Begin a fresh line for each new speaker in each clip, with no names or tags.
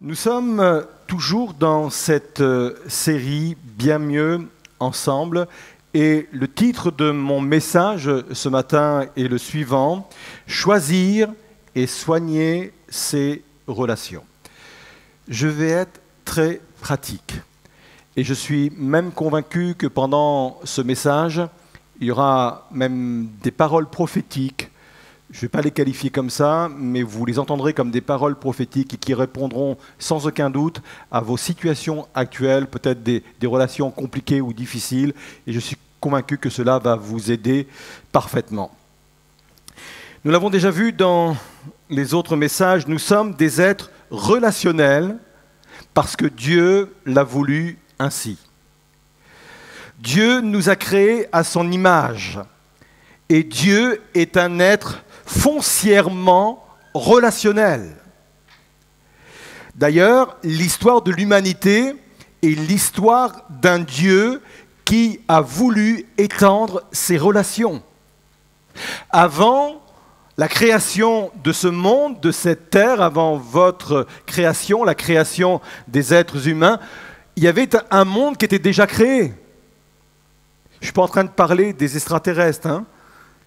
Nous sommes toujours dans cette série Bien mieux ensemble et le titre de mon message ce matin est le suivant: choisir et soigner ses relations. Je vais être très pratique et je suis même convaincu que pendant ce message, il y aura même des paroles prophétiques. Je ne vais pas les qualifier comme ça, mais vous les entendrez comme des paroles prophétiques et qui répondront sans aucun doute à vos situations actuelles, peut-être des relations compliquées ou difficiles. Et je suis convaincu que cela va vous aider parfaitement. Nous l'avons déjà vu dans les autres messages, nous sommes des êtres relationnels parce que Dieu l'a voulu ainsi. Dieu nous a créés à son image et Dieu est un être foncièrement relationnel. D'ailleurs, l'histoire de l'humanité est l'histoire d'un Dieu qui a voulu étendre ses relations. Avant la création de ce monde, de cette terre, avant votre création, la création des êtres humains, il y avait un monde qui était déjà créé. Je ne suis pas en train de parler des extraterrestres, hein.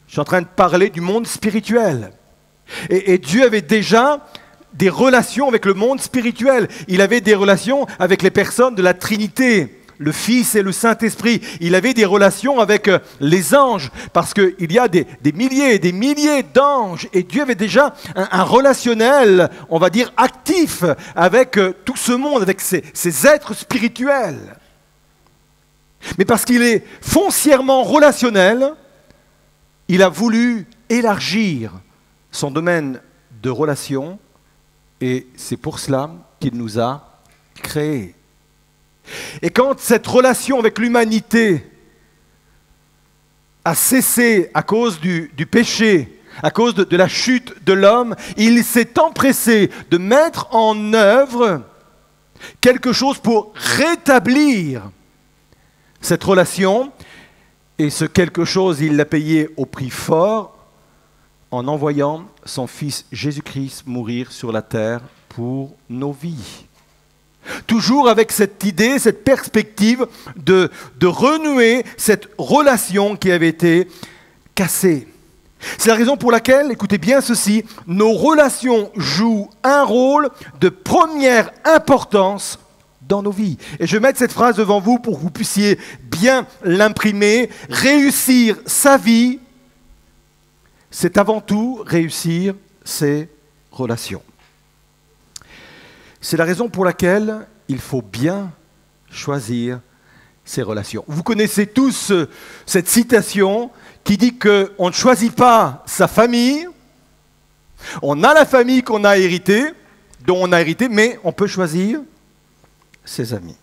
Je suis en train de parler du monde spirituel. Et Dieu avait déjà des relations avec le monde spirituel. Il avait des relations avec les personnes de la Trinité, le Fils et le Saint-Esprit. Il avait des relations avec les anges, parce qu'il y a des milliers et des milliers d'anges. Et Dieu avait déjà un relationnel, on va dire, actif avec tout ce monde, avec ces êtres spirituels. Mais parce qu'il est foncièrement relationnel, il a voulu élargir son domaine de relation et c'est pour cela qu'il nous a créés. Et quand cette relation avec l'humanité a cessé à cause du péché, à cause de la chute de l'homme, il s'est empressé de mettre en œuvre quelque chose pour rétablir cette relation. Et ce quelque chose, il l'a payé au prix fort en envoyant son Fils Jésus-Christ mourir sur la terre pour nos vies. Toujours avec cette idée, cette perspective de renouer cette relation qui avait été cassée. C'est la raison pour laquelle, écoutez bien ceci, nos relations jouent un rôle de première importance dans nos vies. Et je vais mettre cette phrase devant vous pour que vous puissiez bien l'imprimer. Réussir sa vie, c'est avant tout réussir ses relations. C'est la raison pour laquelle il faut bien choisir ses relations. Vous connaissez tous cette citation qui dit qu'on ne choisit pas sa famille, on a la famille qu'on a héritée, dont on a hérité, mais on peut choisir ses amis.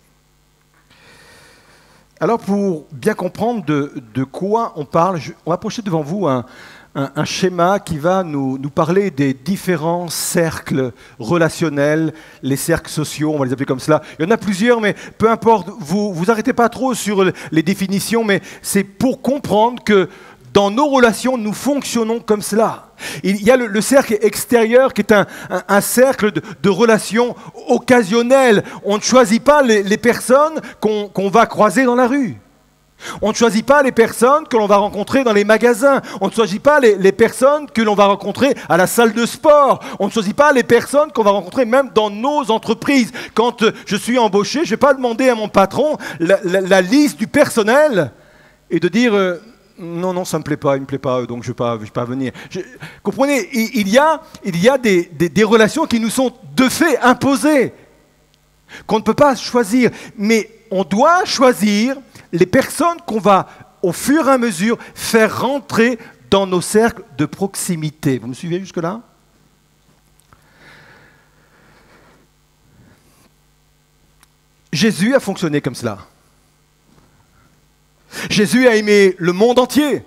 Alors pour bien comprendre de quoi on parle, on va projeter devant vous un schéma qui va nous parler des différents cercles relationnels, les cercles sociaux, on va les appeler comme cela. Il y en a plusieurs, mais peu importe, vous arrêtez pas trop sur les définitions, mais c'est pour comprendre que dans nos relations, nous fonctionnons comme cela. Il y a le cercle extérieur qui est un cercle de relations occasionnelles. On ne choisit pas les personnes qu'on va croiser dans la rue. On ne choisit pas les personnes que l'on va rencontrer dans les magasins. On ne choisit pas les personnes que l'on va rencontrer à la salle de sport. On ne choisit pas les personnes qu'on va rencontrer même dans nos entreprises. Quand je suis embauché, je ne vais pas demander à mon patron la liste du personnel et de dire non, ça ne me plaît pas, il ne me plaît pas, donc je ne vais pas venir. Comprenez, il y a des relations qui nous sont de fait imposées, qu'on ne peut pas choisir, mais on doit choisir les personnes qu'on va, au fur et à mesure, faire rentrer dans nos cercles de proximité. Vous me suivez jusque-là ? Jésus a fonctionné comme cela. Jésus a aimé le monde entier.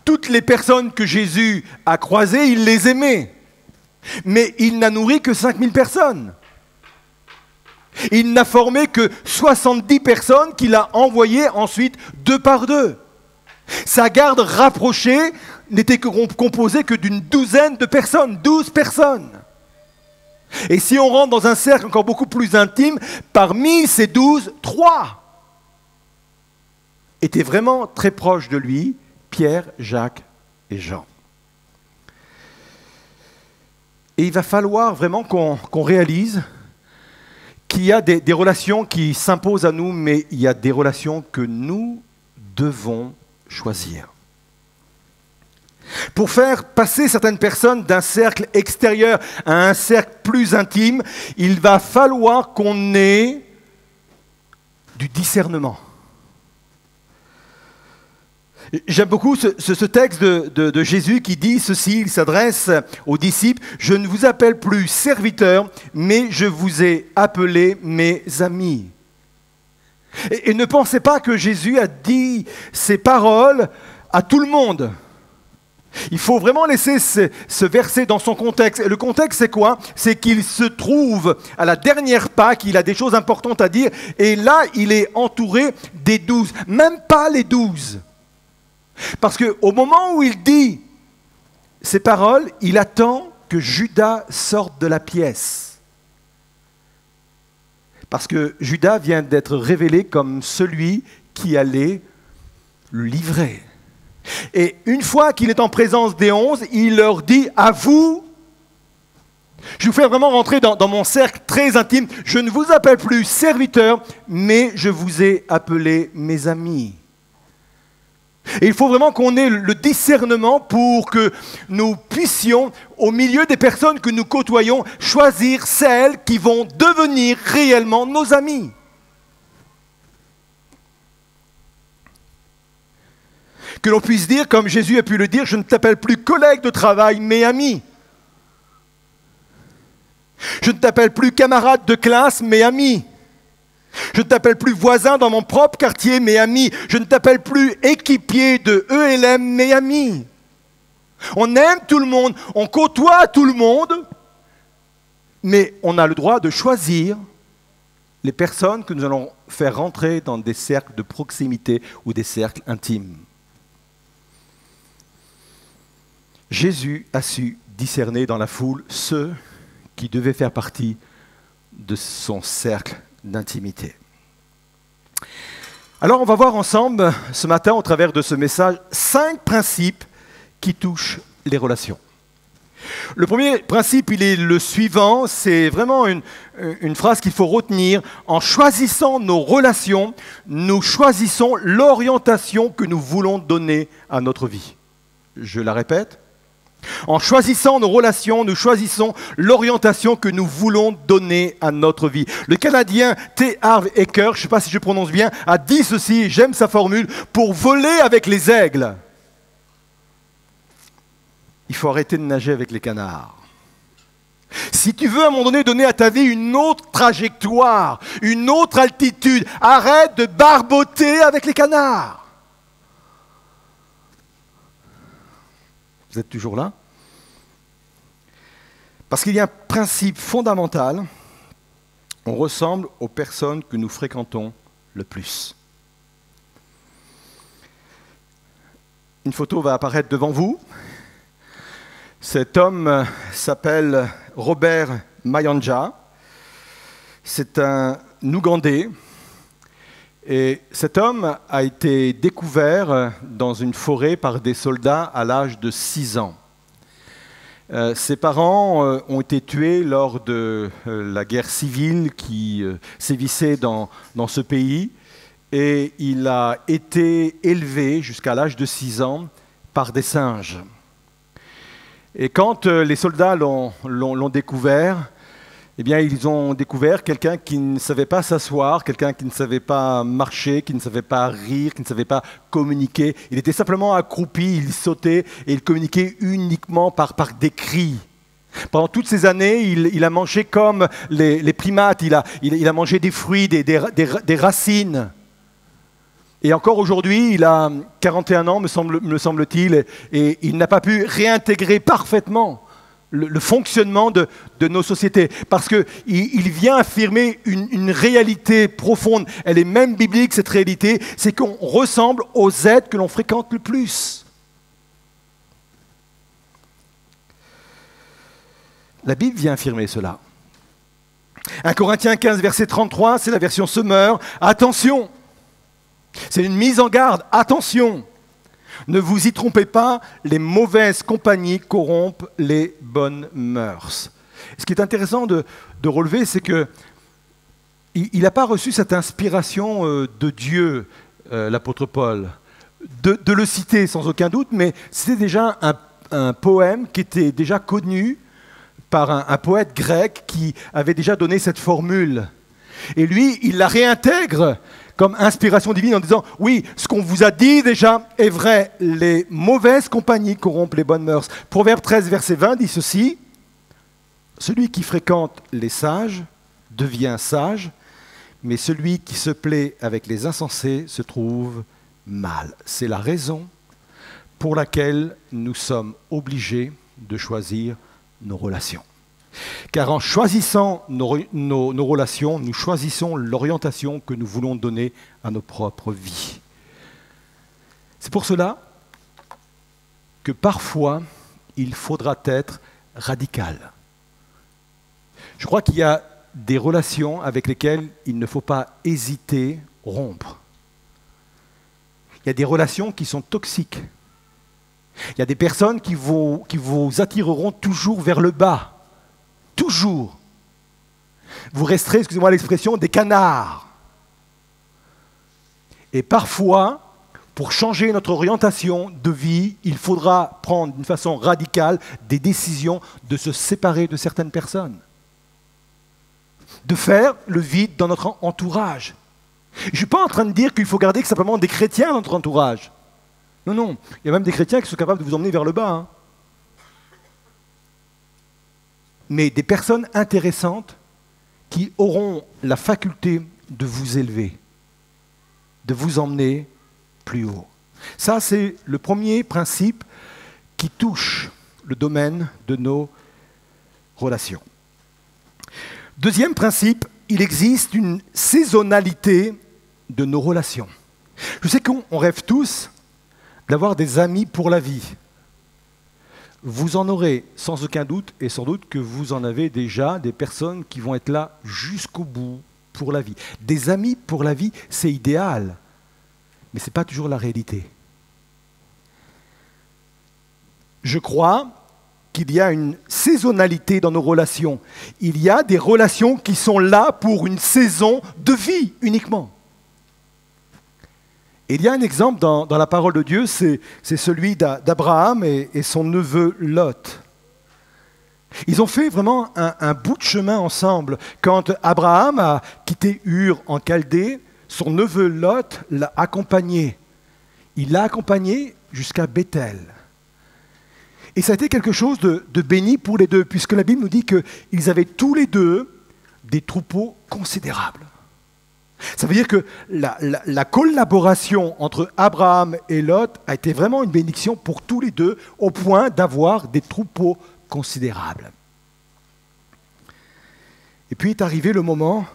Toutes les personnes que Jésus a croisées, il les aimait. Mais il n'a nourri que 5000 personnes. Il n'a formé que 70 personnes qu'il a envoyées ensuite 2 par 2. Sa garde rapprochée n'était composée que d'une douzaine de personnes, 12 personnes. Et si on rentre dans un cercle encore beaucoup plus intime, parmi ces 12, 3 étaient vraiment très proches de lui, Pierre, Jacques et Jean. Et il va falloir vraiment qu'on réalise qu'il y a des relations qui s'imposent à nous, mais il y a des relations que nous devons choisir. Pour faire passer certaines personnes d'un cercle extérieur à un cercle plus intime, il va falloir qu'on ait du discernement. J'aime beaucoup ce texte de Jésus qui dit ceci, il s'adresse aux disciples, « Je ne vous appelle plus serviteurs, mais je vous ai appelés mes amis. » Et ne pensez pas que Jésus a dit ces paroles à tout le monde. Il faut vraiment laisser ce verset dans son contexte. Et le contexte, c'est quoi? C'est qu'il se trouve à la dernière Pâques, il a des choses importantes à dire, et là, il est entouré des 12, même pas les 12. Parce qu'au moment où il dit ces paroles, il attend que Judas sorte de la pièce. Parce que Judas vient d'être révélé comme celui qui allait le livrer. Et une fois qu'il est en présence des 11, il leur dit « À vous, je vous fais vraiment rentrer dans mon cercle très intime. Je ne vous appelle plus serviteurs, mais je vous ai appelés mes amis. » Et il faut vraiment qu'on ait le discernement pour que nous puissions, au milieu des personnes que nous côtoyons, choisir celles qui vont devenir réellement nos amis. Que l'on puisse dire, comme Jésus a pu le dire, je ne t'appelle plus collègue de travail, mais ami. Je ne t'appelle plus camarade de classe, mais ami. Je ne t'appelle plus voisin dans mon propre quartier, mais ami. Je ne t'appelle plus équipier de ELM, mais ami. On aime tout le monde, on côtoie tout le monde, mais on a le droit de choisir les personnes que nous allons faire rentrer dans des cercles de proximité ou des cercles intimes. Jésus a su discerner dans la foule ceux qui devaient faire partie de son cercle d'intimité. Alors on va voir ensemble ce matin au travers de ce message 5 principes qui touchent les relations. Le premier principe, il est le suivant, c'est vraiment une phrase qu'il faut retenir. En choisissant nos relations, nous choisissons l'orientation que nous voulons donner à notre vie. Je la répète. En choisissant nos relations, nous choisissons l'orientation que nous voulons donner à notre vie. Le Canadien T. Harv Eker, je ne sais pas si je prononce bien, a dit ceci, j'aime sa formule, pour voler avec les aigles, il faut arrêter de nager avec les canards. Si tu veux à un moment donné donner à ta vie une autre trajectoire, une autre altitude, arrête de barboter avec les canards. Vous êtes toujours là? Parce qu'il y a un principe fondamental, on ressemble aux personnes que nous fréquentons le plus. Une photo va apparaître devant vous. Cet homme s'appelle Robert Mayanja. C'est un Ougandais. Et cet homme a été découvert dans une forêt par des soldats à l'âge de 6 ans. Ses parents ont été tués lors de la guerre civile qui sévissait dans ce pays. Et il a été élevé jusqu'à l'âge de 6 ans par des singes. Et quand les soldats l'ont découvert, eh bien, ils ont découvert quelqu'un qui ne savait pas s'asseoir, quelqu'un qui ne savait pas marcher, qui ne savait pas rire, qui ne savait pas communiquer. Il était simplement accroupi, il sautait et il communiquait uniquement par des cris. Pendant toutes ces années, il a mangé comme les primates, il a mangé des fruits, des racines. Et encore aujourd'hui, il a 41 ans, me semble-t-il, et il n'a pas pu réintégrer parfaitement le fonctionnement de nos sociétés, parce qu'il vient affirmer une réalité profonde. Elle est même biblique, cette réalité, c'est qu'on ressemble aux êtres que l'on fréquente le plus. La Bible vient affirmer cela. 1 Corinthiens 15, verset 33, c'est la version Semeur. Attention, c'est une mise en garde. Attention, ne vous y trompez pas, les mauvaises compagnies corrompent les bonnes mœurs. Ce qui est intéressant de relever, c'est que il n'a pas reçu cette inspiration de Dieu, l'apôtre Paul, de le citer sans aucun doute, mais c'était déjà un poème qui était déjà connu par un poète grec qui avait déjà donné cette formule. Et lui, il la réintègre comme inspiration divine en disant « Oui, ce qu'on vous a dit déjà est vrai, les mauvaises compagnies corrompent les bonnes mœurs. » Proverbe 13, verset 20 dit ceci « Celui qui fréquente les sages devient sage, mais celui qui se plaît avec les insensés se trouve mal. » C'est la raison pour laquelle nous sommes obligés de choisir nos relations. Car en choisissant nos relations, nous choisissons l'orientation que nous voulons donner à nos propres vies. C'est pour cela que parfois, il faudra être radical. Je crois qu'il y a des relations avec lesquelles il ne faut pas hésiter à rompre. Il y a des relations qui sont toxiques. Il y a des personnes qui vous attireront toujours vers le bas. Toujours. Vous resterez, excusez-moi l'expression, des canards. Et parfois, pour changer notre orientation de vie, il faudra prendre d'une façon radicale des décisions de se séparer de certaines personnes. De faire le vide dans notre entourage. Je ne suis pas en train de dire qu'il faut garder simplement des chrétiens dans notre entourage. Non, non. Il y a même des chrétiens qui sont capables de vous emmener vers le bas. Hein. Mais des personnes intéressantes qui auront la faculté de vous élever, de vous emmener plus haut. Ça, c'est le premier principe qui touche le domaine de nos relations. Deuxième principe, il existe une saisonnalité de nos relations. Je sais qu'on rêve tous d'avoir des amis pour la vie. Vous en aurez sans aucun doute, et sans doute que vous en avez déjà, des personnes qui vont être là jusqu'au bout pour la vie. Des amis pour la vie, c'est idéal, mais ce n'est pas toujours la réalité. Je crois qu'il y a une saisonnalité dans nos relations. Il y a des relations qui sont là pour une saison de vie uniquement. Et il y a un exemple dans la parole de Dieu, c'est celui d'Abraham et son neveu Lot. Ils ont fait vraiment un bout de chemin ensemble. Quand Abraham a quitté Ur en Chaldée, son neveu Lot l'a accompagné. Il l'a accompagné jusqu'à Béthel. Et ça a été quelque chose de béni pour les deux, puisque la Bible nous dit qu'ils avaient tous les deux des troupeaux considérables. Ça veut dire que la collaboration entre Abraham et Lot a été vraiment une bénédiction pour tous les deux, au point d'avoir des troupeaux considérables. Et puis est arrivé le moment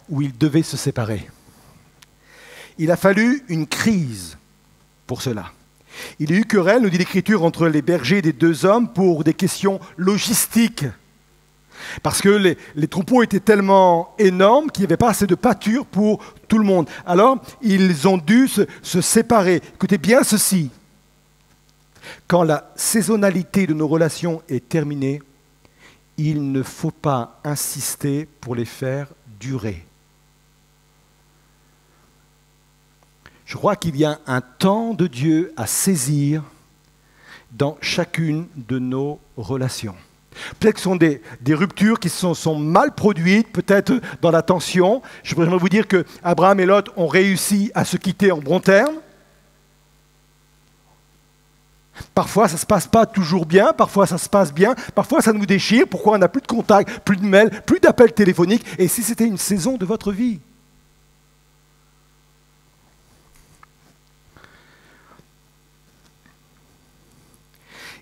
où ils devaient se séparer. Il a fallu une crise pour cela. Il y a eu querelle, nous dit l'Écriture, entre les bergers des deux hommes pour des questions logistiques. Parce que les troupeaux étaient tellement énormes qu'il n'y avait pas assez de pâture pour tout le monde. Alors, ils ont dû se séparer. Écoutez bien ceci. Quand la saisonnalité de nos relations est terminée, il ne faut pas insister pour les faire durer. Je crois qu'il y a un temps de Dieu à saisir dans chacune de nos relations. Peut-être que ce sont des ruptures qui sont mal produites, peut-être dans la tension. Je voudrais vous dire qu'Abraham et Lot ont réussi à se quitter en bons termes. Parfois, ça ne se passe pas toujours bien, parfois ça se passe bien, parfois ça nous déchire, pourquoi on n'a plus de contact, plus de mails, plus d'appels téléphoniques, et si c'était une saison de votre vie.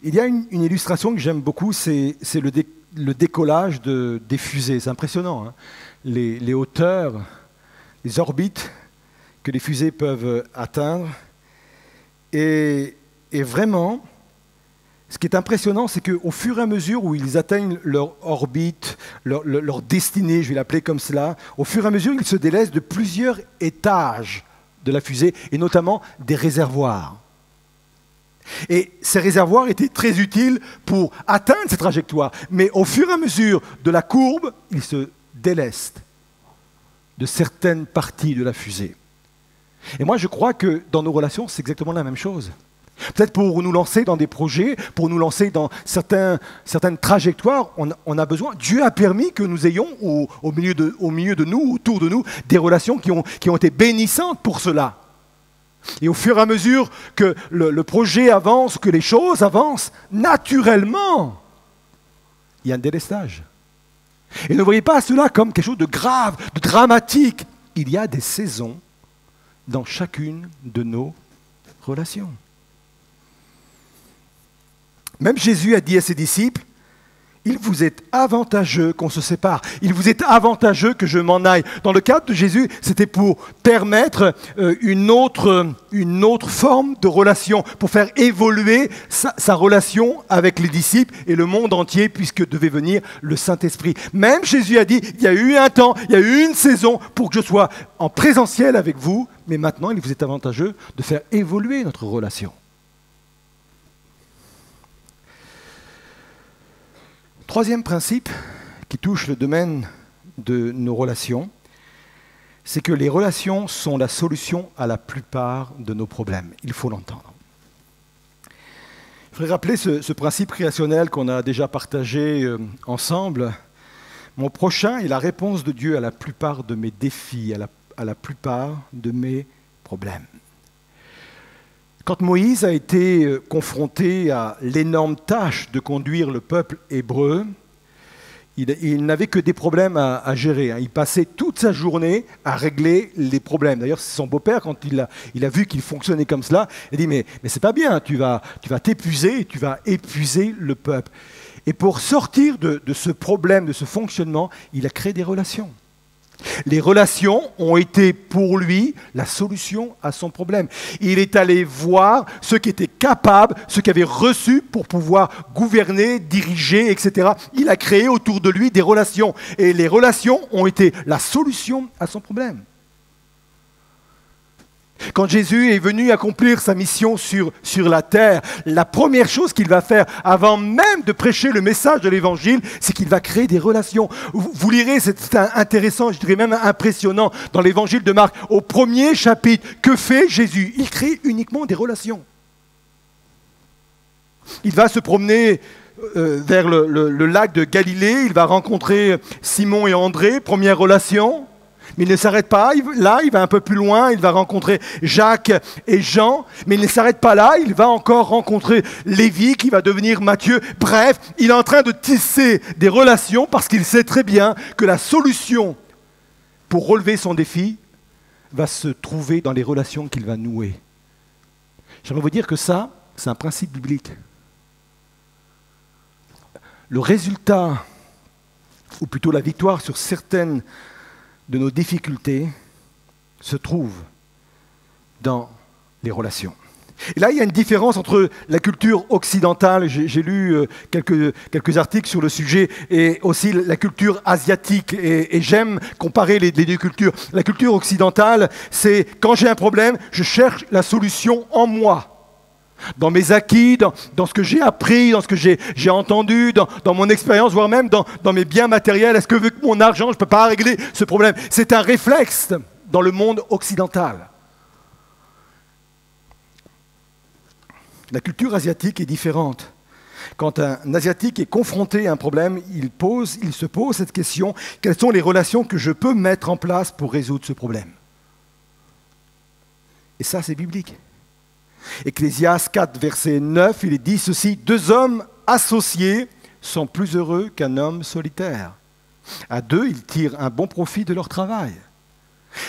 Il y a une illustration que j'aime beaucoup, c'est le décollage des fusées. C'est impressionnant, hein, les hauteurs, les orbites que les fusées peuvent atteindre. Et vraiment, ce qui est impressionnant, c'est qu'au fur et à mesure où ils atteignent leur orbite, leur destinée, je vais l'appeler comme cela, au fur et à mesure, ils se délaissent de plusieurs étages de la fusée, et notamment des réservoirs. Et ces réservoirs étaient très utiles pour atteindre ces trajectoires. Mais au fur et à mesure de la courbe, ils se délestent de certaines parties de la fusée. Et moi, je crois que dans nos relations, c'est exactement la même chose. Peut-être pour nous lancer dans des projets, pour nous lancer dans certaines trajectoires, on a besoin. Dieu a permis que nous ayons au milieu de nous, autour de nous, des relations qui ont été bénissantes pour cela. Et au fur et à mesure que le projet avance, que les choses avancent, naturellement, il y a un délestage. Et ne voyez pas cela comme quelque chose de grave, de dramatique. Il y a des saisons dans chacune de nos relations. Même Jésus a dit à ses disciples, « Il vous est avantageux qu'on se sépare. Il vous est avantageux que je m'en aille. » Dans le cadre de Jésus, c'était pour permettre une autre forme de relation, pour faire évoluer sa relation avec les disciples et le monde entier, puisque devait venir le Saint-Esprit. Même Jésus a dit, il y a eu un temps, il y a eu une saison pour que je sois en présentiel avec vous, mais maintenant, il vous est avantageux de faire évoluer notre relation. Troisième principe qui touche le domaine de nos relations, c'est que les relations sont la solution à la plupart de nos problèmes. Il faut l'entendre. Je voudrais rappeler ce principe créationnel qu'on a déjà partagé ensemble. Mon prochain est la réponse de Dieu à la plupart de mes défis, à la plupart de mes problèmes. Quand Moïse a été confronté à l'énorme tâche de conduire le peuple hébreu, il n'avait que des problèmes à gérer. Il passait toute sa journée à régler les problèmes. D'ailleurs, c'est son beau-père, quand il a vu qu'il fonctionnait comme cela, il a dit « Mais c'est pas bien, tu vas t'épuiser et tu vas épuiser le peuple. » Et pour sortir de ce problème, de ce fonctionnement, il a créé des relations. Les relations ont été pour lui la solution à son problème. Il est allé voir ceux qui étaient capables, ceux qui avaient reçu pour pouvoir gouverner, diriger, etc. Il a créé autour de lui des relations. Et les relations ont été la solution à son problème. Quand Jésus est venu accomplir sa mission sur la terre, la première chose qu'il va faire, avant même de prêcher le message de l'Évangile, c'est qu'il va créer des relations. Vous lirez, c'est intéressant, je dirais même impressionnant, dans l'Évangile de Marc, au premier chapitre, que fait Jésus? Il crée uniquement des relations. Il va se promener vers le lac de Galilée, il va rencontrer Simon et André, première relation. Mais il ne s'arrête pas là, il va un peu plus loin, il va rencontrer Jacques et Jean, mais il ne s'arrête pas là, il va encore rencontrer Lévi qui va devenir Matthieu. Bref, il est en train de tisser des relations parce qu'il sait très bien que la solution pour relever son défi va se trouver dans les relations qu'il va nouer. J'aimerais vous dire que ça, c'est un principe biblique. Le résultat, ou plutôt la victoire sur certaines de nos difficultés se trouve dans les relations. Et là, il y a une différence entre la culture occidentale, j'ai lu quelques articles sur le sujet, et aussi la culture asiatique, et j'aime comparer les deux cultures. La culture occidentale, c'est quand j'ai un problème, je cherche la solution en moi. Dans mes acquis, dans ce que j'ai appris, dans ce que j'ai entendu, dans mon expérience, voire même dans mes biens matériels. Est-ce que avec mon argent, je ne peux pas régler ce problème? C'est un réflexe dans le monde occidental. La culture asiatique est différente. Quand un Asiatique est confronté à un problème, il se pose cette question, quelles sont les relations que je peux mettre en place pour résoudre ce problème? Et ça, c'est biblique. Ecclésiaste 4, verset 9, il est dit ceci, « Deux hommes associés sont plus heureux qu'un homme solitaire. À deux, ils tirent un bon profit de leur travail.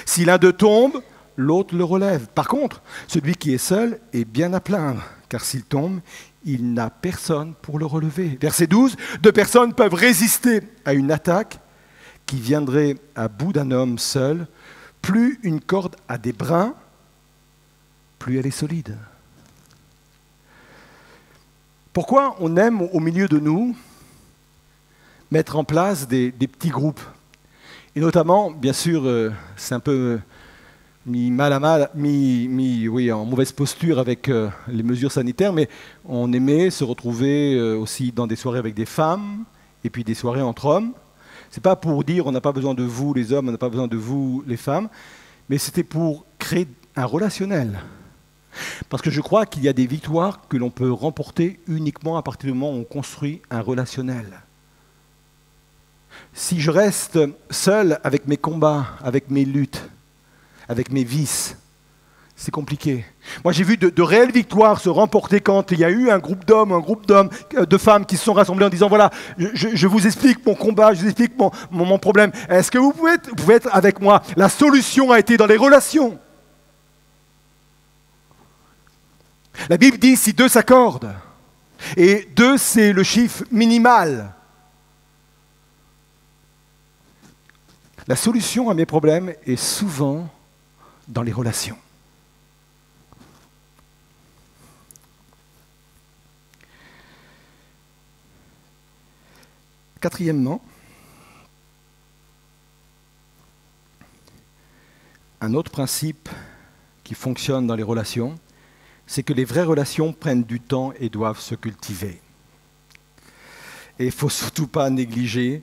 Si l'un d'eux tombe, l'autre le relève. Par contre, celui qui est seul est bien à plaindre, car s'il tombe, il n'a personne pour le relever. » Verset 12, « Deux personnes peuvent résister à une attaque qui viendrait à bout d'un homme seul. Plus une corde a des brins, plus elle est solide. » Pourquoi on aime au milieu de nous mettre en place des petits groupes? Et notamment, bien sûr, c'est un peu mis mal à mal, oui, en mauvaise posture avec les mesures sanitaires, mais on aimait se retrouver aussi dans des soirées avec des femmes et puis des soirées entre hommes. C'est pas pour dire on n'a pas besoin de vous les hommes, on n'a pas besoin de vous les femmes, mais c'était pour créer un relationnel. Parce que je crois qu'il y a des victoires que l'on peut remporter uniquement à partir du moment où on construit un relationnel. Si je reste seul avec mes combats, avec mes luttes, avec mes vices, c'est compliqué. Moi, j'ai vu de réelles victoires se remporter quand il y a eu un groupe d'hommes, de femmes qui se sont rassemblés en disant, voilà, je vous explique mon combat, je vous explique mon problème. Est-ce que vous pouvez être avec moi? La solution a été dans les relations. La Bible dit, si deux s'accordent, et deux, c'est le chiffre minimal. La solution à mes problèmes est souvent dans les relations. Quatrièmement, un autre principe qui fonctionne dans les relations, c'est que les vraies relations prennent du temps et doivent se cultiver. Et il ne faut surtout pas négliger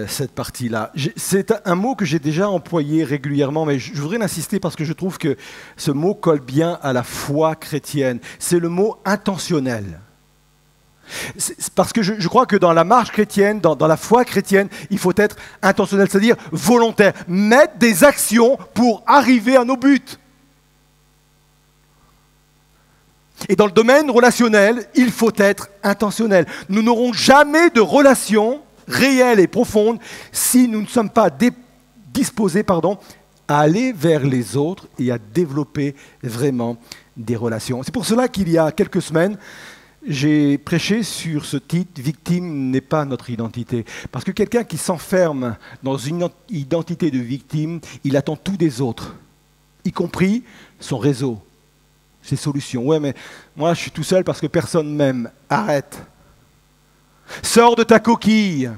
cette partie-là. C'est un mot que j'ai déjà employé régulièrement, mais je voudrais insister parce que je trouve que ce mot colle bien à la foi chrétienne. C'est le mot intentionnel. Parce que je crois que dans la marche chrétienne, dans la foi chrétienne, il faut être intentionnel, c'est-à-dire volontaire, mettre des actions pour arriver à nos buts. Et dans le domaine relationnel, il faut être intentionnel. Nous n'aurons jamais de relation réelle et profonde si nous ne sommes pas disposés à aller vers les autres et à développer vraiment des relations. C'est pour cela qu'il y a quelques semaines, j'ai prêché sur ce titre « Victime n'est pas notre identité ». Parce que quelqu'un qui s'enferme dans une identité de victime, il attend tout des autres, y compris son réseau, ses solutions. Ouais, mais moi je suis tout seul parce que personne m'aime. Arrête. Sors de ta coquille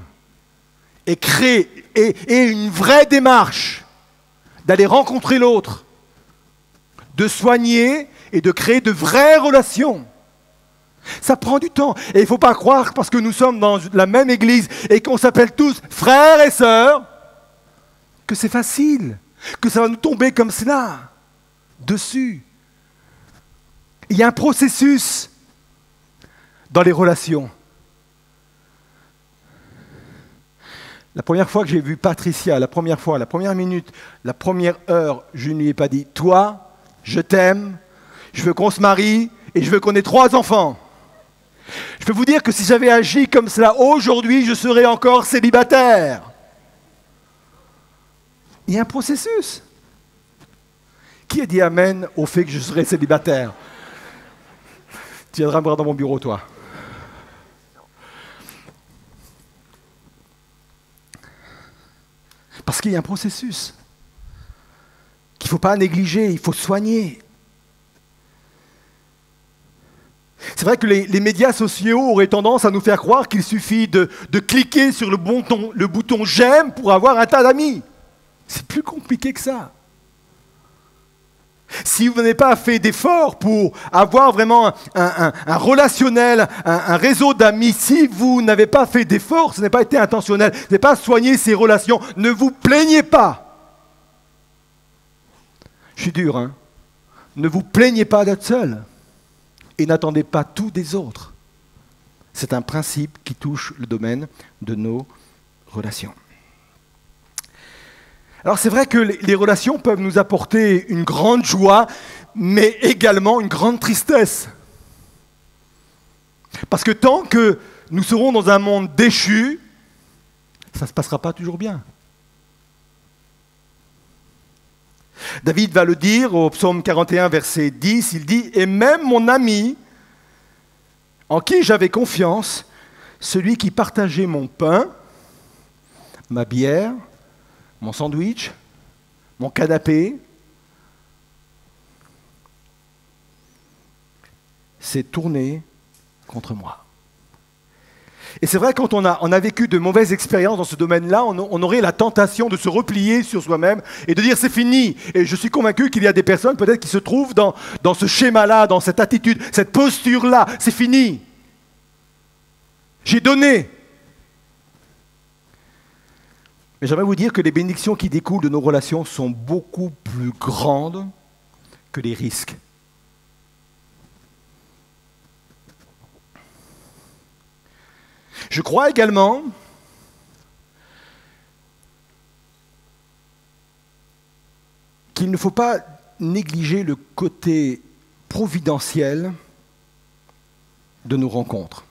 et crée une vraie démarche d'aller rencontrer l'autre, de soigner et de créer de vraies relations. Ça prend du temps. Et il ne faut pas croire, parce que nous sommes dans la même église et qu'on s'appelle tous frères et sœurs, que c'est facile, que ça va nous tomber comme cela, dessus. Il y a un processus dans les relations. La première fois que j'ai vu Patricia, la première minute, la première heure, je ne lui ai pas dit « Toi, je t'aime, je veux qu'on se marie et je veux qu'on ait 3 enfants. » Je peux vous dire que si j'avais agi comme cela aujourd'hui, je serais encore célibataire. Il y a un processus. Qui a dit amen au fait que je serais célibataire? Tu viendras me voir dans mon bureau, toi. Parce qu'il y a un processus qu'il ne faut pas négliger, il faut soigner. C'est vrai que les médias sociaux auraient tendance à nous faire croire qu'il suffit de cliquer sur le bouton « j'aime » pour avoir un tas d'amis. C'est plus compliqué que ça. Si vous n'avez pas fait d'efforts pour avoir vraiment un relationnel, un réseau d'amis, si vous n'avez pas fait d'efforts, ce n'est pas été intentionnel, ce n'est pas soigner ces relations, ne vous plaignez pas. Je suis dur, hein? Ne vous plaignez pas d'être seul et n'attendez pas tout des autres. C'est un principe qui touche le domaine de nos relations. Alors c'est vrai que les relations peuvent nous apporter une grande joie, mais également une grande tristesse. Parce que tant que nous serons dans un monde déchu, ça ne se passera pas toujours bien. David va le dire au psaume 41, verset 10, il dit « Et même mon ami, en qui j'avais confiance, celui qui partageait mon pain, ma bière, mon sandwich, mon canapé, s'est tourné contre moi. Et c'est vrai, quand on a vécu de mauvaises expériences dans ce domaine-là, on aurait la tentation de se replier sur soi-même et de dire c'est fini. Et je suis convaincu qu'il y a des personnes peut-être qui se trouvent dans ce schéma-là, dans cette attitude, cette posture-là. C'est fini. J'ai donné. Mais j'aimerais vous dire que les bénédictions qui découlent de nos relations sont beaucoup plus grandes que les risques. Je crois également qu'il ne faut pas négliger le côté providentiel de nos rencontres.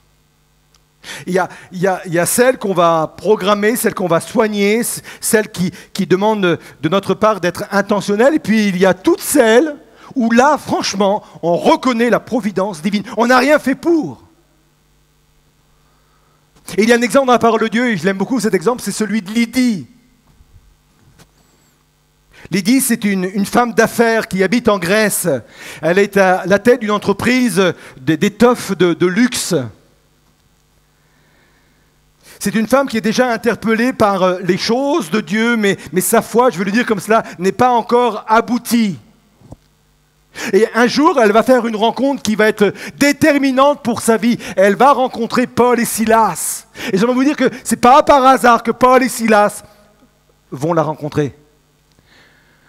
Il y a celles qu'on va programmer, celles qu'on va soigner, celles qui demandent de notre part d'être intentionnelles, et puis il y a toutes celles où là, franchement, on reconnaît la providence divine. On n'a rien fait pour. Et il y a un exemple dans la parole de Dieu, et je l'aime beaucoup cet exemple, c'est celui de Lydie. Lydie, c'est une femme d'affaires qui habite en Grèce. Elle est à la tête d'une entreprise d'étoffes de luxe. C'est une femme qui est déjà interpellée par les choses de Dieu, mais sa foi, je veux le dire comme cela, n'est pas encore aboutie. Et un jour, elle va faire une rencontre qui va être déterminante pour sa vie. Elle va rencontrer Paul et Silas. Et j'aimerais vous dire que ce n'est pas par hasard que Paul et Silas vont la rencontrer.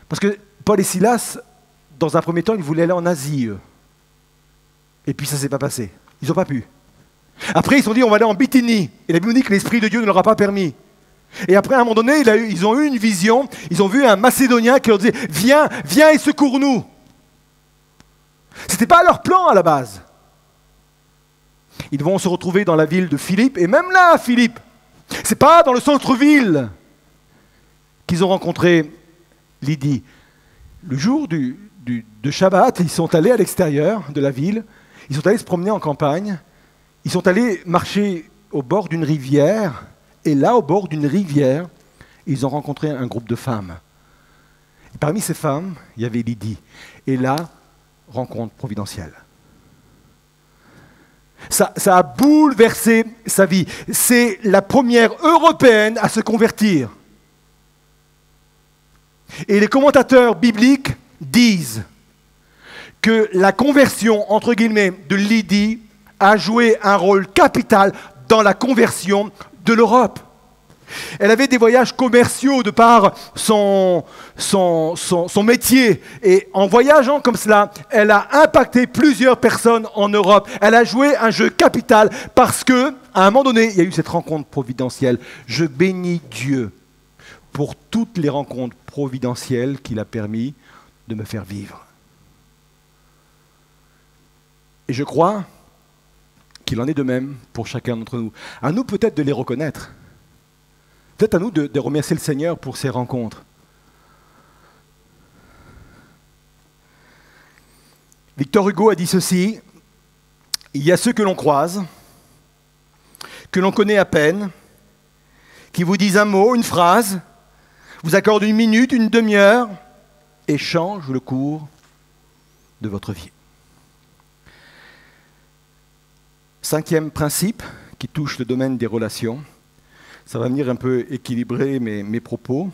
Parce que Paul et Silas, dans un premier temps, ils voulaient aller en Asie, eux. Et puis ça ne s'est pas passé. Ils n'ont pas pu. Après, ils se sont dit, on va aller en Bithynie. Et la Bible dit que l'Esprit de Dieu ne leur a pas permis. Et après, à un moment donné, ils ont eu une vision. Ils ont vu un Macédonien qui leur disait, viens et secours-nous. Ce n'était pas leur plan à la base. Ils vont se retrouver dans la ville de Philippe. Et même là, Philippe, ce n'est pas dans le centre-ville qu'ils ont rencontré Lydie. Le jour de Shabbat, ils sont allés à l'extérieur de la ville. Ils sont allés se promener en campagne. Ils sont allés marcher au bord d'une rivière. Et là, au bord d'une rivière, ils ont rencontré un groupe de femmes. Et parmi ces femmes, il y avait Lydie. Et là, rencontre providentielle. Ça a bouleversé sa vie. C'est la première européenne à se convertir. Et les commentateurs bibliques disent que la conversion, entre guillemets, de Lydie a joué un rôle capital dans la conversion de l'Europe. Elle avait des voyages commerciaux de par son métier. Et en voyageant comme cela, elle a impacté plusieurs personnes en Europe. Elle a joué un jeu capital parce qu'à un moment donné, il y a eu cette rencontre providentielle. Je bénis Dieu pour toutes les rencontres providentielles qu'il a permis de me faire vivre. Et je crois qu'il en est de même pour chacun d'entre nous. À nous peut-être de les reconnaître. Peut-être à nous de remercier le Seigneur pour ces rencontres. Victor Hugo a dit ceci, il y a ceux que l'on croise, que l'on connaît à peine, qui vous disent un mot, une phrase, vous accordent une minute, une demi-heure, et changent le cours de votre vie. Cinquième principe qui touche le domaine des relations. Ça va venir un peu équilibrer mes propos.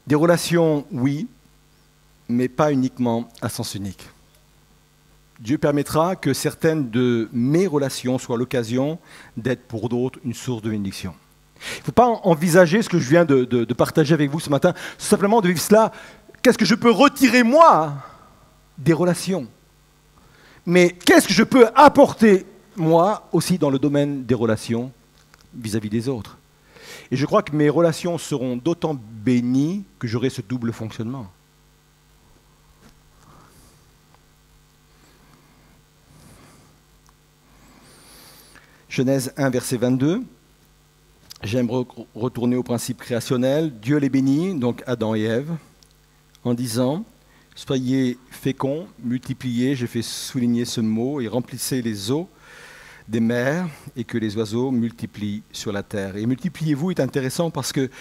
Des relations, oui, mais pas uniquement à sens unique. Dieu permettra que certaines de mes relations soient l'occasion d'être pour d'autres une source de bénédiction. Il ne faut pas envisager ce que je viens de partager avec vous ce matin, simplement de vivre cela. Qu'est-ce que je peux retirer, moi, des relations? Mais qu'est-ce que je peux apporter, moi, aussi dans le domaine des relations vis-à-vis des autres? Et je crois que mes relations seront d'autant bénies que j'aurai ce double fonctionnement. Genèse 1, verset 22. J'aime retourner au principe créationnel. Dieu les bénit, donc Adam et Ève, en disant « Soyez féconds, multipliez », j'ai fait souligner ce mot, « et remplissez les eaux des mers et que les oiseaux multiplient sur la terre ». Et « multipliez-vous » est intéressant parce que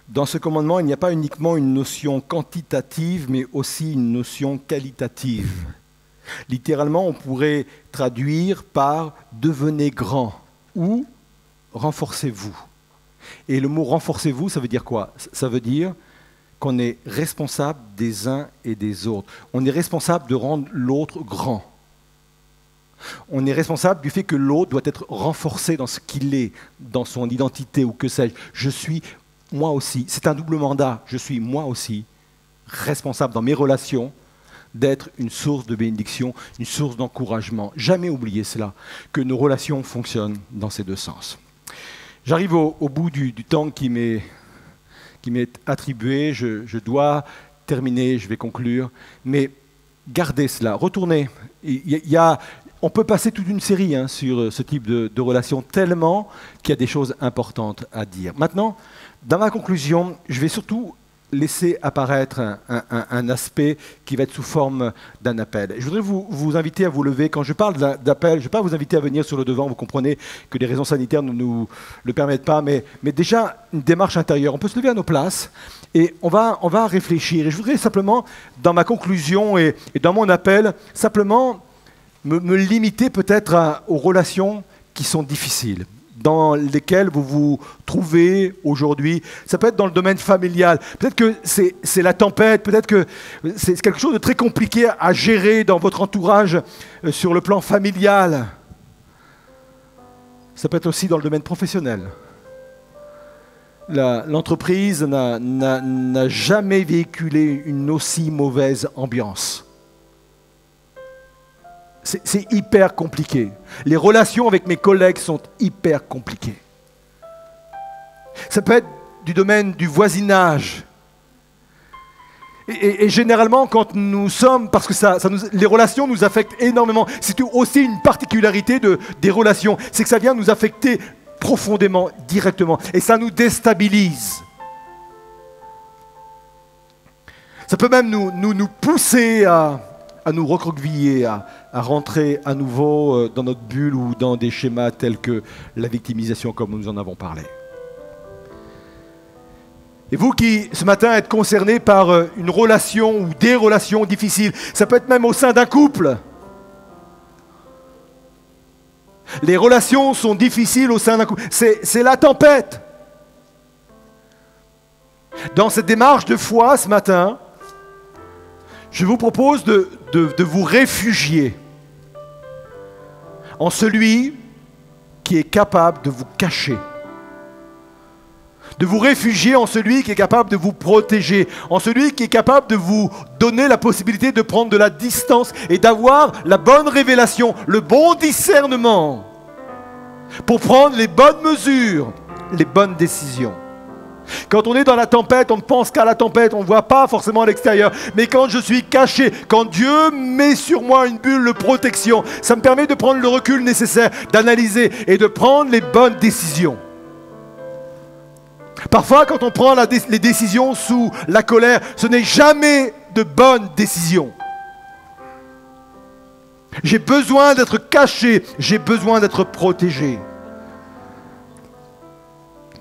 dans ce commandement, il n'y a pas uniquement une notion quantitative, mais aussi une notion qualitative. Littéralement, on pourrait traduire par « devenez grand » ou « renforcez-vous ». Et le mot « renforcez-vous », ça veut dire quoi? Ça veut dire qu'on est responsable des uns et des autres. On est responsable de rendre l'autre grand. On est responsable du fait que l'autre doit être renforcé dans ce qu'il est, dans son identité ou que sais-je. Je suis moi aussi. C'est un double mandat. Je suis moi aussi responsable dans mes relations d'être une source de bénédiction, une source d'encouragement. Jamais oublier cela, que nos relations fonctionnent dans ces deux sens. J'arrive au bout du temps qui m'est attribué. Je dois terminer, je vais conclure. Mais gardez cela, retournez. On peut passer toute une série sur ce type de relation, tellement qu'il y a des choses importantes à dire. Maintenant, dans ma conclusion, je vais surtout laisser apparaître un aspect qui va être sous forme d'un appel. Je voudrais vous inviter à vous lever. Quand je parle d'appel, je ne vais pas vous inviter à venir sur le devant. Vous comprenez que les raisons sanitaires ne nous le permettent pas, mais déjà une démarche intérieure. On peut se lever à nos places et on va réfléchir. Et je voudrais simplement, dans ma conclusion et dans mon appel, simplement me limiter peut-être aux relations qui sont difficiles, dans lesquelles vous vous trouvez aujourd'hui. Ça peut être dans le domaine familial. Peut-être que c'est la tempête, peut-être que c'est quelque chose de très compliqué à gérer dans votre entourage sur le plan familial. Ça peut être aussi dans le domaine professionnel. L'entreprise n'a jamais véhiculé une aussi mauvaise ambiance. C'est hyper compliqué. Les relations avec mes collègues sont hyper compliquées. Ça peut être du domaine du voisinage. Et généralement, quand nous sommes, parce que les relations nous affectent énormément, c'est aussi une particularité des relations, c'est que ça vient nous affecter profondément, directement, et ça nous déstabilise. Ça peut même nous pousser à nous recroqueviller, à rentrer à nouveau dans notre bulle ou dans des schémas tels que la victimisation, comme nous en avons parlé. Et vous qui, ce matin, êtes concernés par une relation ou des relations difficiles, ça peut être même au sein d'un couple. Les relations sont difficiles au sein d'un couple. C'est la tempête. Dans cette démarche de foi, ce matin, je vous propose de vous réfugier en celui qui est capable de vous cacher. De vous réfugier en celui qui est capable de vous protéger, en celui qui est capable de vous donner la possibilité de prendre de la distance et d'avoir la bonne révélation, le bon discernement pour prendre les bonnes mesures, les bonnes décisions. Quand on est dans la tempête, on ne pense qu'à la tempête, on ne voit pas forcément l'extérieur. Mais quand je suis caché, quand Dieu met sur moi une bulle de protection, ça me permet de prendre le recul nécessaire, d'analyser et de prendre les bonnes décisions. Parfois, quand on prend les décisions sous la colère, ce n'est jamais de bonnes décisions. J'ai besoin d'être caché, j'ai besoin d'être protégé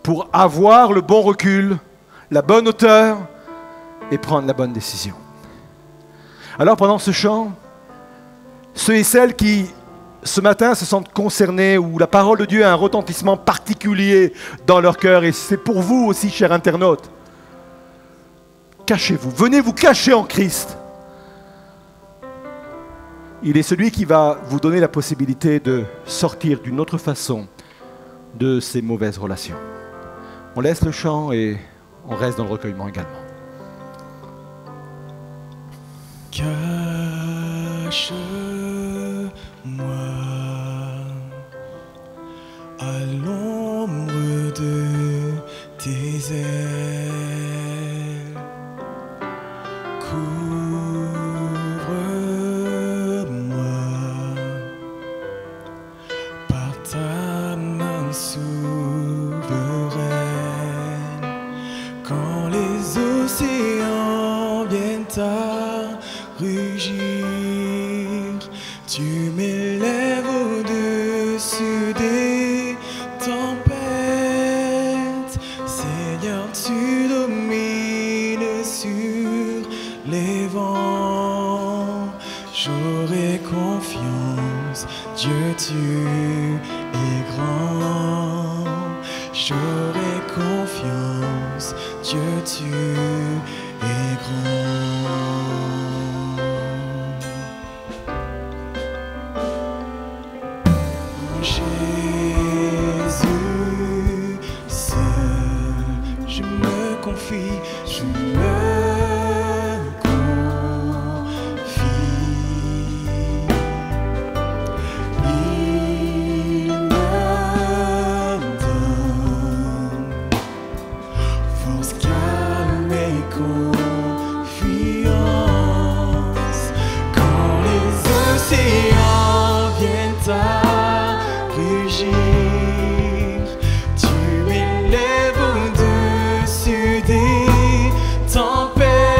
pour avoir le bon recul, la bonne hauteur et prendre la bonne décision. Alors pendant ce chant, ceux et celles qui ce matin se sentent concernés, où la parole de Dieu a un retentissement particulier dans leur cœur, et c'est pour vous aussi, chers internautes, cachez-vous, venez vous cacher en Christ. Il est celui qui va vous donner la possibilité de sortir d'une autre façon de ces mauvaises relations. On laisse le chant et on reste dans le recueillement également.
Cache-moi à l'ombre de tes ailes. Couvre-moi par ta main souveraine. Quand les océans viennent à rugir, tu m'élèves au-dessus des tempêtes. Seigneur, tu domines sur les vents. j'aurai confiance. Dieu, tu es grand. J'aurai confiance. Dieu, tu es grand. Jésus, seul, je me confie, je me confie. Il me donne force, calme et confiance. Quand les océans viennent à rugir, tu m'élèves au-dessus des tempêtes.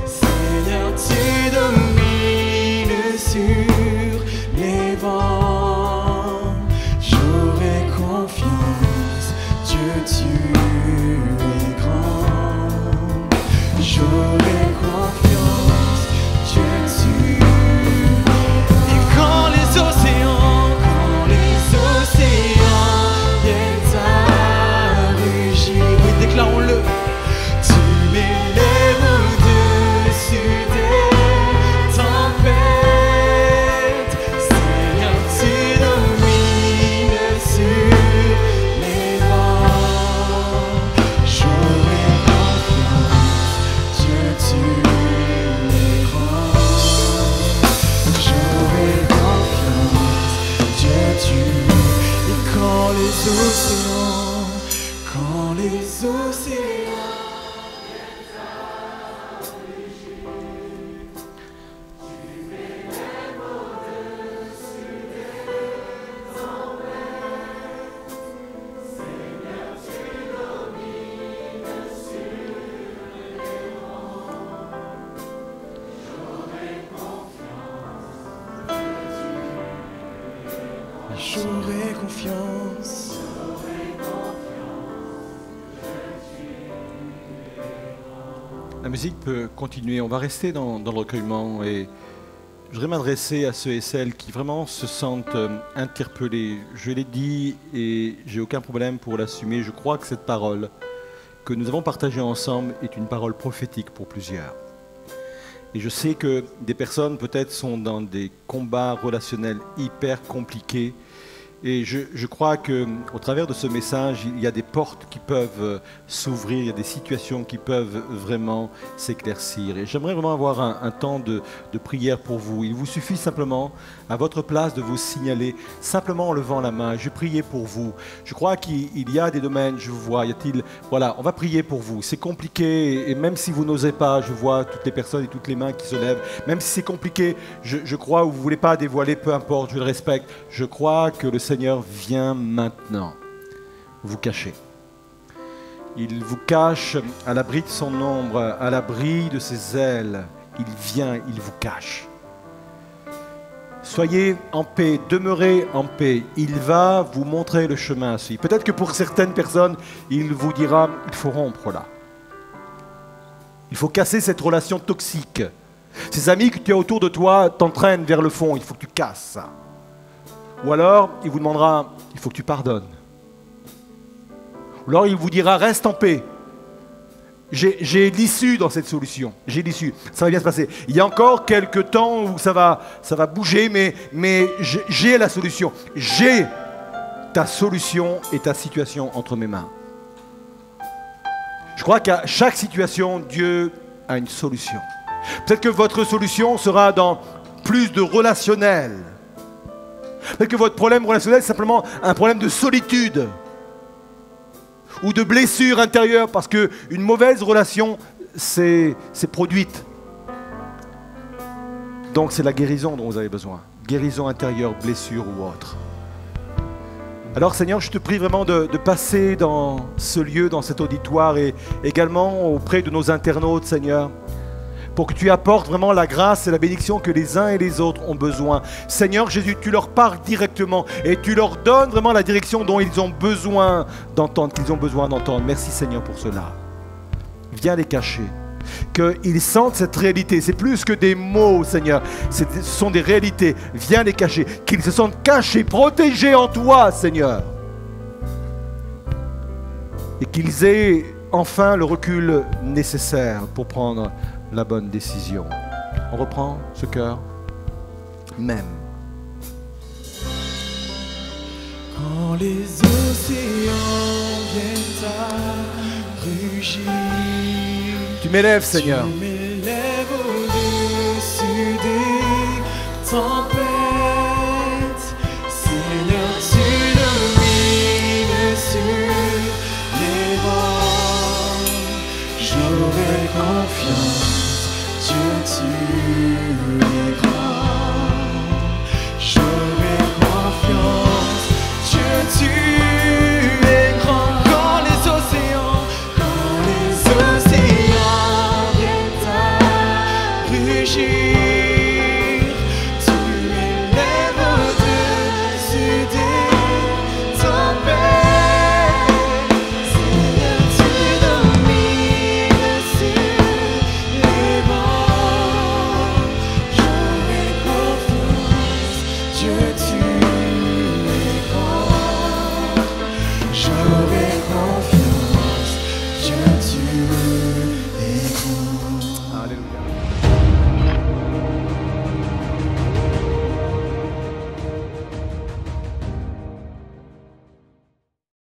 Seigneur, tu domines sur les vents. J'aurai confiance, Dieu, tu es grand. J'aurai confiance, Dieu, tu et quand les océans viennent à rugir, oui, déclarons-le, tu m'élèves au-dessus des tempêtes. Seigneur, tu domines sur les vents. J'aurai confiance, Dieu, tu es grand. J'aurai confiance, Dieu, tu et quand les océans j'aurai confiance.
La musique peut continuer. On va rester dans le recueillement et je voudrais m'adresser à ceux et celles qui vraiment se sentent interpellés. Je l'ai dit et j'ai aucun problème pour l'assumer. Je crois que cette parole que nous avons partagée ensemble est une parole prophétique pour plusieurs. Et je sais que des personnes peut-être sont dans des combats relationnels hyper compliqués. Et je crois qu'au travers de ce message, il y a des portes qui peuvent s'ouvrir, il y a des situations qui peuvent vraiment s'éclaircir. Et j'aimerais vraiment avoir un temps de prière pour vous. Il vous suffit simplement, à votre place, de vous signaler, simplement en levant la main. Je priais pour vous. Je crois qu'il y a des domaines, je vous vois, voilà, on va prier pour vous. C'est compliqué, et même si vous n'osez pas, je vois toutes les personnes et toutes les mains qui se lèvent. Même si c'est compliqué, je crois, ou vous ne voulez pas dévoiler, peu importe, je le respecte. Je crois que le Seigneur vient maintenant vous cacher. Il vous cache à l'abri de son ombre, à l'abri de ses ailes. Il vient, il vous cache. Soyez en paix, demeurez en paix. Il va vous montrer le chemin à suivre. Peut-être que pour certaines personnes, il vous dira, il faut rompre là. Il faut casser cette relation toxique. Ces amis que tu as autour de toi t'entraînent vers le fond, il faut que tu casses ça. Ou alors, il vous demandera, il faut que tu pardonnes. Ou alors, il vous dira, reste en paix. J'ai l'issue dans cette solution. J'ai l'issue. Ça va bien se passer. Il y a encore quelques temps où ça va bouger, mais j'ai la solution. J'ai ta solution et ta situation entre mes mains. Je crois qu'à chaque situation, Dieu a une solution. Peut-être que votre solution sera dans plus de relationnel. Peut-être que votre problème relationnel est simplement un problème de solitude ou de blessure intérieure parce qu'une mauvaise relation s'est produite. Donc c'est la guérison dont vous avez besoin. Guérison intérieure, blessure ou autre. Alors Seigneur, je te prie vraiment de passer dans ce lieu, dans cet auditoire et également auprès de nos internautes, Seigneur, pour que tu apportes vraiment la grâce et la bénédiction que les uns et les autres ont besoin. Seigneur Jésus, tu leur parles directement et tu leur donnes vraiment la direction dont ils ont besoin d'entendre, qu'ils ont besoin d'entendre. Merci Seigneur pour cela. Viens les cacher, qu'ils sentent cette réalité. C'est plus que des mots, Seigneur. Ce sont des réalités. Viens les cacher. Qu'ils se sentent cachés, protégés en toi, Seigneur. Et qu'ils aient enfin le recul nécessaire pour prendre la bonne décision. On reprend ce cœur même.
Quand les océans viennent à rugir,
Tu m'élèves, Seigneur.
tu m'élèves au-dessus des tempêtes. Seigneur, tu domines sur les vents. J'aurai confiance, Dieu, tu es grand. J'aurai confiance, Dieu, tu es grand. Quand les océans viennent à rugir, tu m'élèves au-dessus des tempêtes. Seigneur, tu domines sur les vents. J'aurai confiance, Dieu, tu